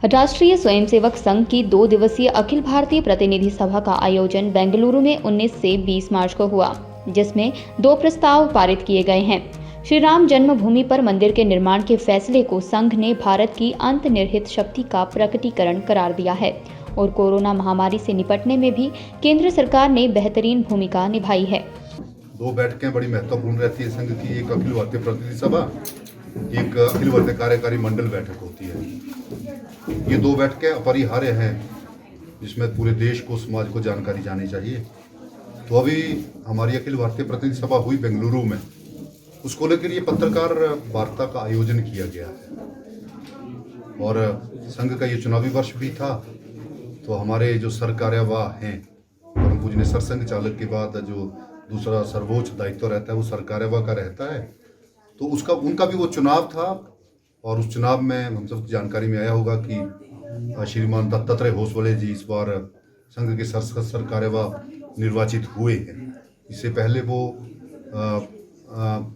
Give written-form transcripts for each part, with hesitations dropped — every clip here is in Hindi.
राष्ट्रीय स्वयंसेवक संघ की 2 दिवसीय अखिल भारतीय प्रतिनिधि सभा का आयोजन बेंगलुरु में 19 से 20 मार्च को हुआ, जिसमें 2 प्रस्ताव पारित किए गए हैं। श्री राम जन्मभूमि पर मंदिर के निर्माण के फैसले को संघ ने भारत की अंतर्निहित शक्ति का प्रकटीकरण करार दिया है और कोरोना महामारी से निपटने में भी केंद्र सरकार ने बेहतरीन भूमिका निभाई है। 2 बैठकें बड़ी महत्वपूर्ण रहती है संघ की। एक अखिल भारतीय प्रतिनिधि सभा, एक अखिल भारतीय कार्यकारी मंडल बैठक होती है। ये 2 बैठकें अपरिहार्य हैं, जिसमें पूरे देश को, समाज को जानकारी जानी चाहिए। तो अभी हमारी अखिल भारतीय प्रतिनिधि सभा हुई बेंगलुरु में, उसको लेकर ये पत्रकार वार्ता का आयोजन किया गया है। और संघ का ये चुनावी वर्ष भी था, तो हमारे जो सरकार्यवाह हैं, परम पूजनीय सरसंघ चालक के बाद जो दूसरा सर्वोच्च दायित्व रहता है वो सरकार्यवाह का रहता है। तो उनका भी वो चुनाव था, और उस चुनाव में हम सब जानकारी में आया होगा कि श्रीमान दत्तात्रेय होसबले जी इस बार संघ के सरकार्यवाह निर्वाचित हुए हैं। इससे पहले वो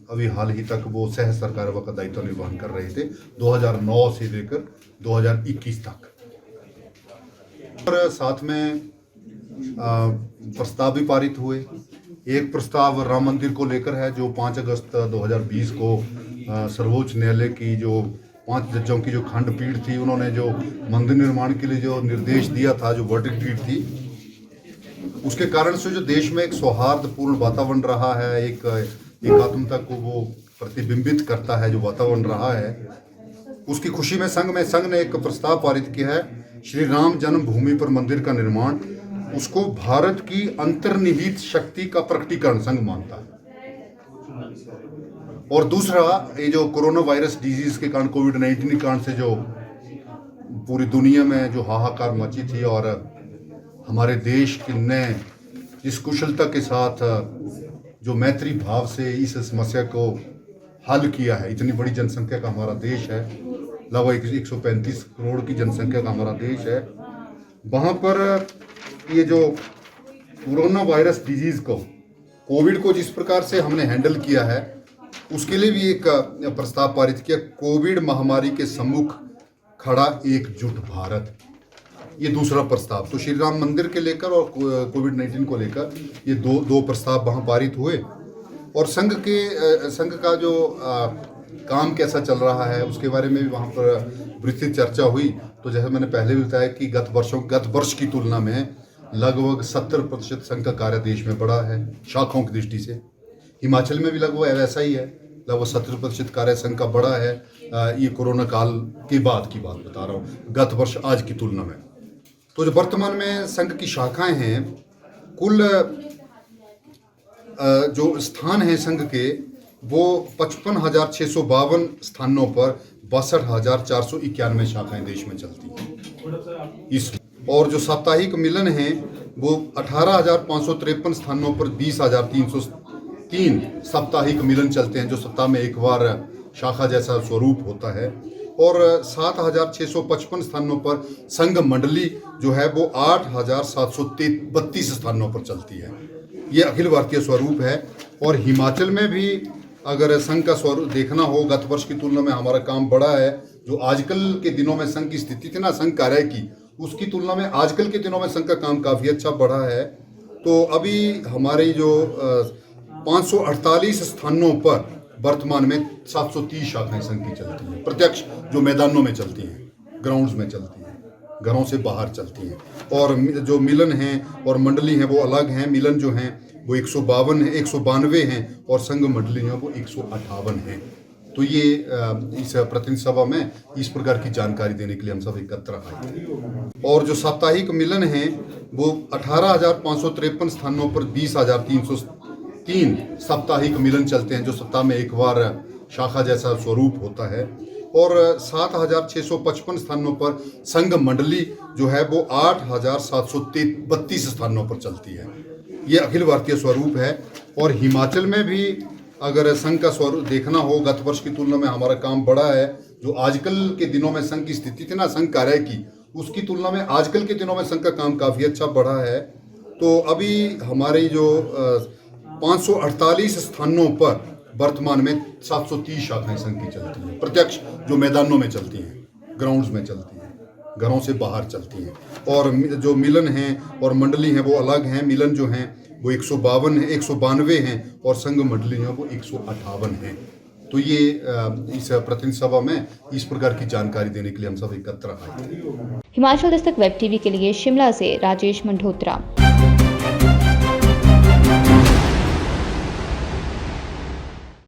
अभी हाल ही तक वो सह सरकार्यवाह का दायित्व निर्वहन कर रहे थे 2009 से लेकर 2021 तक। और साथ में प्रस्ताव भी पारित हुए। एक प्रस्ताव राम मंदिर को लेकर है, जो 5 अगस्त 2020 को सर्वोच्च न्यायालय की जो 5 जजों की जो खंडपीठ थी, उन्होंने जो मंदिर निर्माण के लिए जो निर्देश दिया था, जो वर्डिक्ट रीट थी, उसके कारण से जो देश में एक सौहार्दपूर्ण वातावरण रहा है, एक एकात्मता को वो प्रतिबिंबित करता है जो वातावरण रहा है, उसकी खुशी में संघ ने एक प्रस्ताव पारित किया है। श्री राम जन्मभूमि पर मंदिर का निर्माण, उसको भारत की अंतर्निहित शक्ति का प्रकटीकरण संघ मानता है। और दूसरा, ये जो कोरोना वायरस डिजीज के कारण, कोविड-19 के कारण से जो पूरी दुनिया में जो हाहाकार मची थी, और हमारे देश ने इस कुशलता के साथ जो मैत्री भाव से इस समस्या को हल किया है। इतनी बड़ी जनसंख्या का हमारा देश है, लगभग 135 करोड़ की जनसंख्या का हमारा देश है। वहाँ पर ये जो कोरोना वायरस डिजीज को, कोविड को जिस प्रकार से हमने हैंडल किया है, उसके लिए भी एक प्रस्ताव पारित किया। कोविड महामारी के सम्मुख खड़ा एकजुट भारत, ये दूसरा प्रस्ताव। तो श्री राम मंदिर के लेकर और कोविड-19 को लेकर ये दो प्रस्ताव वहाँ पारित हुए। और संघ का जो काम कैसा चल रहा है, उसके बारे में भी वहाँ पर विस्तृत चर्चा हुई। तो जैसे मैंने पहले भी बताया कि गत वर्ष की तुलना में लगभग 70% संघ का कार्य देश में बढ़ा है शाखाओं की दृष्टि से। हिमाचल में भी लगभग वैसा ही है, लगभग 70% कार्य संघ का बढ़ा है। ये कोरोना काल के बाद की बात बता रहा हूँ, गत वर्ष आज की तुलना में। तो जो वर्तमान में संघ की शाखाएं हैं, कुल जो स्थान हैं संघ के, वो 55,652 स्थानों पर 62,491 शाखाएं देश में चलती हैं। और जो साप्ताहिक मिलन हैं, वो 18,553 स्थानों पर 20,303 साप्ताहिक मिलन चलते हैं, जो सप्ताह में एक बार शाखा जैसा स्वरूप होता है। और 7,655 स्थानों पर संघ मंडली जो है वो 8,732 स्थानों पर चलती है। ये अखिल भारतीय स्वरूप है। और हिमाचल में भी अगर संघ का स्वरूप देखना हो, गत वर्ष की तुलना में हमारा काम बढ़ा है। जो आजकल के दिनों में संघ की स्थिति थी ना, संघ कार्य की, उसकी तुलना में आजकल के दिनों में संघ का काम काफ़ी अच्छा बढ़ा है। तो अभी हमारी जो 548 स्थानों पर वर्तमान में 730 शाखाएं संघ की चलती हैं, प्रत्यक्ष जो मैदानों में चलती हैं, ग्राउंड्स में चलती हैं, घरों से बाहर चलती हैं। और जो मिलन हैं और मंडली हैं वो अलग हैं। मिलन जो हैं वो 192 हैं, और संघ मंडली हैं वो 158 हैं। तो ये इस प्रतिनिधि सभा में इस प्रकार की जानकारी देने के लिए हम सब एकत्र आए थे। और जो साप्ताहिक मिलन हैं वो 18,553 स्थानों पर 20,303 साप्ताहिक मिलन चलते हैं, जो सप्ताह में एक बार शाखा जैसा स्वरूप होता है। और 7,655 स्थानों पर संघ मंडली जो है वो 8,732 स्थानों पर चलती है। ये अखिल भारतीय स्वरूप है। और हिमाचल में भी अगर संघ का स्वरूप देखना हो, गत वर्ष की तुलना में हमारा काम बढ़ा है। जो आजकल के दिनों में संघ की स्थिति थी ना, संघ कार्य की, उसकी तुलना में आजकल के दिनों में संघ का काम काफ़ी अच्छा बढ़ा है। तो अभी हमारी जो 548 स्थानों पर वर्तमान में 730 शाखाएं संघ की चलती हैं, प्रत्यक्ष जो मैदानों में चलती हैं, ग्राउंड्स में चलती हैं, घरों से बाहर चलती हैं। और जो मिलन हैं और मंडली हैं वो अलग हैं। मिलन जो हैं वो 152 हैं, 192 हैं और संघ मंडली जो है वो 158 हैं। तो ये इस प्रतिनिधि सभा में इस प्रकार की जानकारी देने के लिए हम सब एकत्र आए थे। हिमाचल दस्तक वेब टीवी के लिए शिमला से राजेश मंडोत्रा।